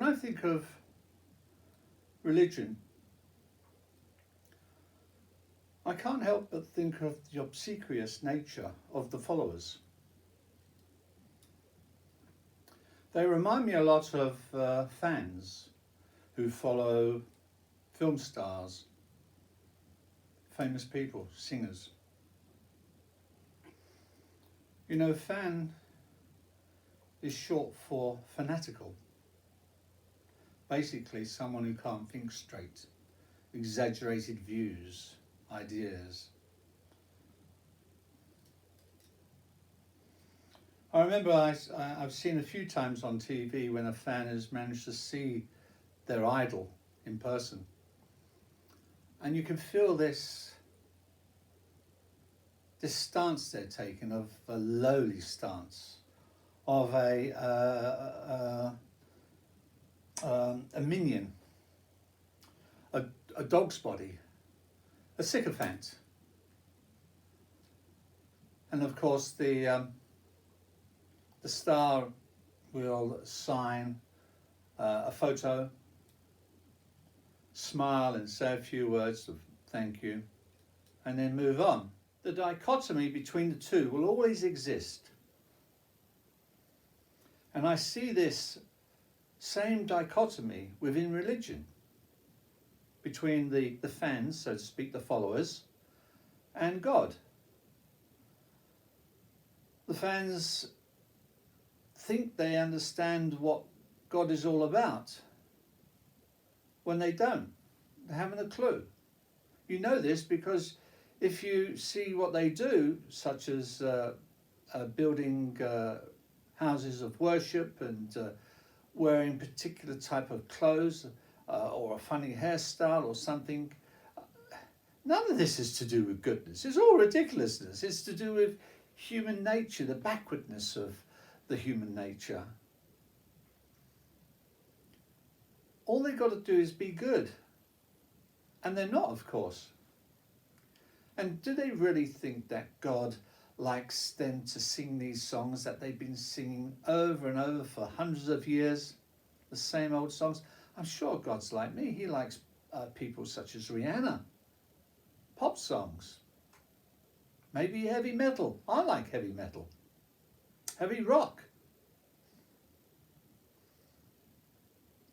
I think of religion, I can't help but think of the obsequious nature of the followers. They remind me a lot of fans who follow film stars, famous people, singers. You know, fan is short for fanatical. Basically, someone who can't think straight, exaggerated views, ideas. I remember I've seen a few times on TV when a fan has managed to see their idol in person. And you can feel this stance they're taking, of a lowly stance, of a minion, a dog's body, a sycophant. And of course the star will sign a photo, smile and say a few words of thank you, and then move on. The dichotomy between the two will always exist. And I see this same dichotomy within religion, between the fans, so to speak, the followers, and God. The fans think they understand what God is all about, when they don't. They haven't a clue. You know this because if you see what they do, such as building houses of worship and wearing particular type of clothes or a funny hairstyle or something, none of this is to do with goodness. It's all ridiculousness. It's to do with human nature, the backwardness of the human nature. All they've got to do is be good. And they're not, of course. And do they really think that God likes them to sing these songs that they've been singing over and over for hundreds of years? The same old songs? I'm sure God's like me. He likes people such as Rihanna. Pop songs. Maybe heavy metal. I like heavy metal. Heavy rock.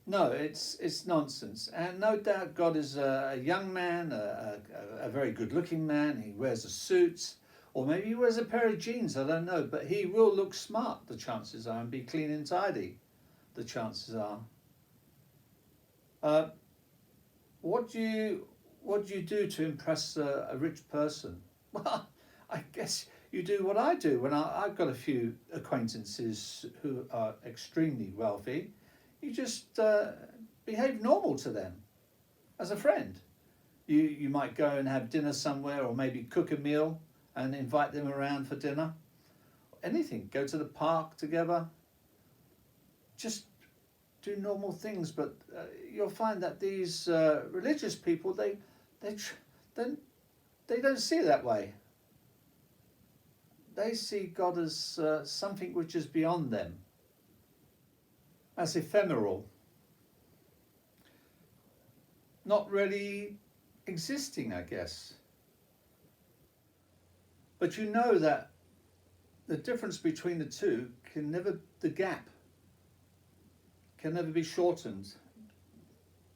No, it's nonsense. And no doubt God is a young man, a very good-looking man. He wears a suit, or maybe he wears a pair of jeans, I don't know. But he will look smart, the chances are, and be clean and tidy, the chances are. What do you do to impress a rich person? Well, I guess you do what I do. When I've got a few acquaintances who are extremely wealthy, you just behave normal to them as a friend. You might go and have dinner somewhere, or maybe cook a meal and invite them around for dinner. Anything, go to the park together. Just do normal things. But you'll find that these religious people, they don't see it that way. They see God as something which is beyond them, as ephemeral, not really existing, I guess. But you know that the difference between the two the gap can never be shortened.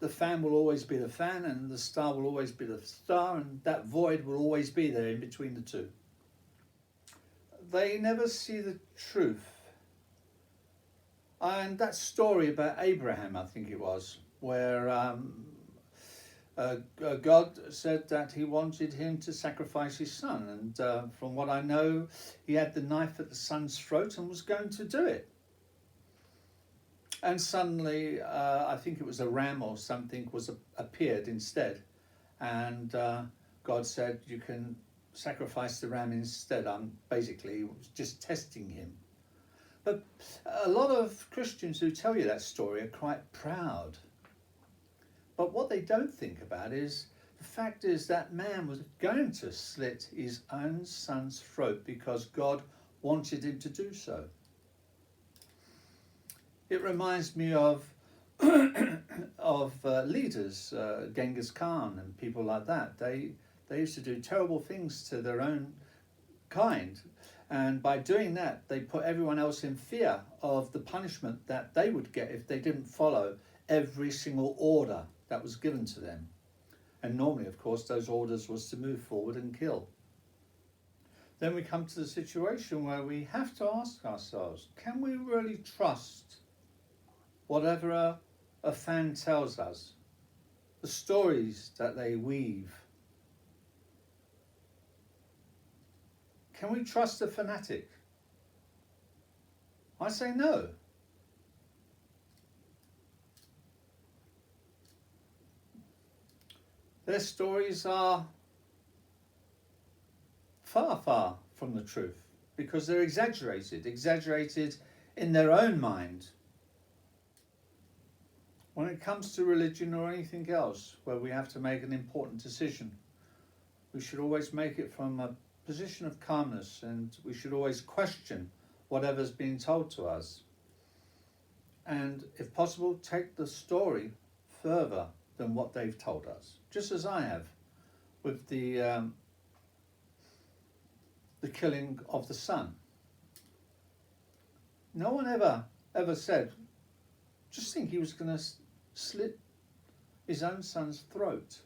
The fan will always be the fan, and the star will always be the star, and that void will always be there in between the two. They never see the truth. And that story about Abraham, I think it was, where God said that he wanted him to sacrifice his son. And from what I know, he had the knife at the son's throat and was going to do it. And suddenly, I think it was a ram or something appeared instead. And God said, you can sacrifice the ram instead. Basically just testing him. But a lot of Christians who tell you that story are quite proud. But what they don't think about is the fact is that man was going to slit his own son's throat because God wanted him to do so. It reminds me of of leaders, Genghis Khan and people like that. They used to do terrible things to their own kind, and by doing that, they put everyone else in fear of the punishment that they would get if they didn't follow every single order that was given to them. And normally, of course, those orders was to move forward and kill. Then we come to the situation where we have to ask ourselves, can we really trust whatever a fan tells us, the stories that they weave? Can we trust a fanatic? I say no. Their stories are far, far from the truth because they're exaggerated in their own mind. When it comes to religion or anything else where we have to make an important decision, we should always make it from a position of calmness, and we should always question whatever's being told to us. And if possible, take the story further than what they've told us, just as I have with the killing of the son. No one ever said, just think he was going to slit his own son's throat.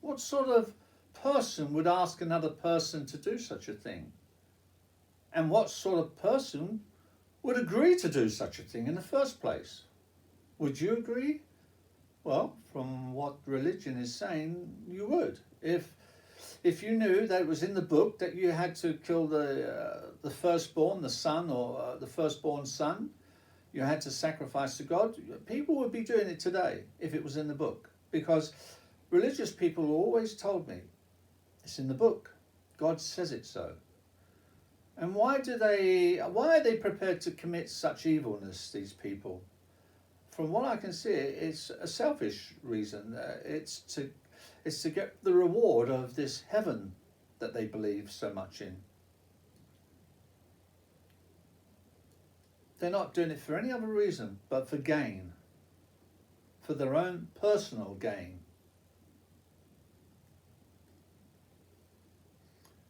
What sort of person would ask another person to do such a thing? And what sort of person would agree to do such a thing in the first place? Would you agree? Well, from what religion is saying, you would. If you knew that it was in the book that you had to kill the firstborn, the son, or the firstborn son, you had to sacrifice to God, people would be doing it today if it was in the book. Because religious people always told me, it's in the book. God says it so. And why are they prepared to commit such evilness, these people? From what I can see, it's a selfish reason. It's to get the reward of this heaven that they believe so much in. They're not doing it for any other reason but for gain, for their own personal gain.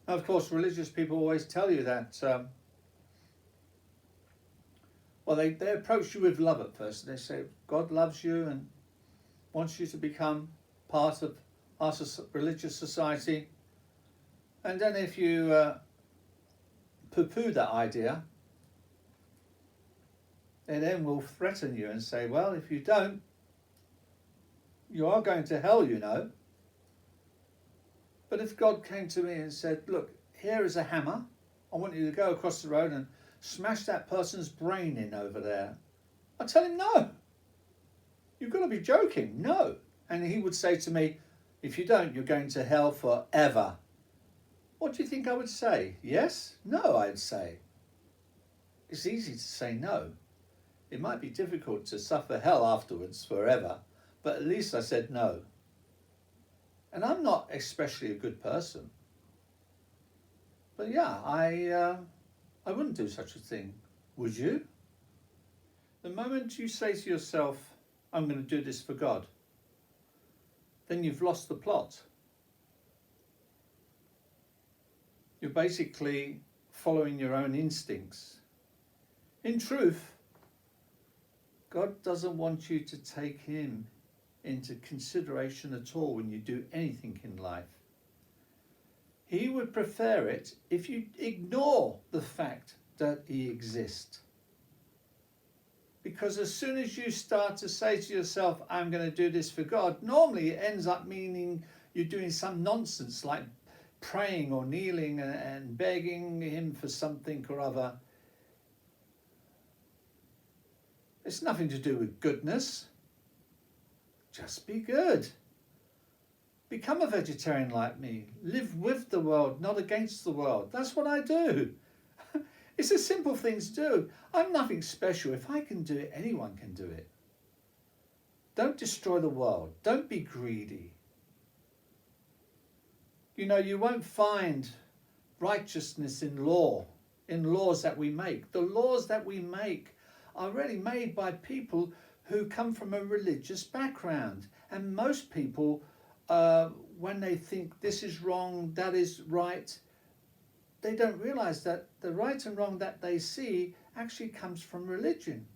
Now, of course, religious people always tell you that, they approach you with love at first. They say, God loves you and wants you to become part of our religious society. And then if you poo-poo that idea, they then will threaten you and say, well, if you don't, you are going to hell, you know. But if God came to me and said, look, here is a hammer, I want you to go across the road and smash that person's brain in over there, I'd tell him no. You've got to be joking, no. And he would say to me, if you don't, you're going to hell forever. What do you think I would say? Yes? No, I'd say. It's easy to say no. It might be difficult to suffer hell afterwards forever, but at least I said no. And I'm not especially a good person. But yeah, I wouldn't do such a thing. Would you? The moment you say to yourself, I'm going to do this for God, then you've lost the plot. You're basically following your own instincts. In truth, God doesn't want you to take him into consideration at all when you do anything in life. He would prefer it if you ignore the fact that he exists. Because as soon as you start to say to yourself, I'm going to do this for God, normally it ends up meaning you're doing some nonsense like praying or kneeling and begging him for something or other. It's nothing to do with goodness. Just be good. Become a vegetarian like me. Live with the world, not against the world. That's what I do. It's a simple thing to do. I'm nothing special. If I can do it, anyone can do it. Don't destroy the world. Don't be greedy. You know, you won't find righteousness in law in laws that we make. The laws that we make are really made by people who come from a religious background. And most people, when they think this is wrong, that is right, they don't realize that the right and wrong that they see actually comes from religion,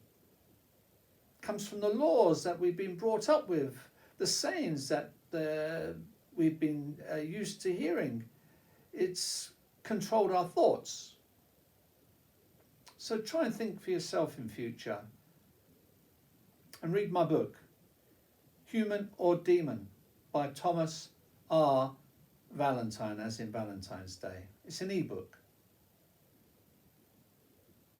comes from the laws that we've been brought up with, the sayings that we've been used to hearing. It's controlled our thoughts. So try and think for yourself in future. And read my book, Human or Demon, by Thomas R. Valentine, as in Valentine's Day. It's an ebook.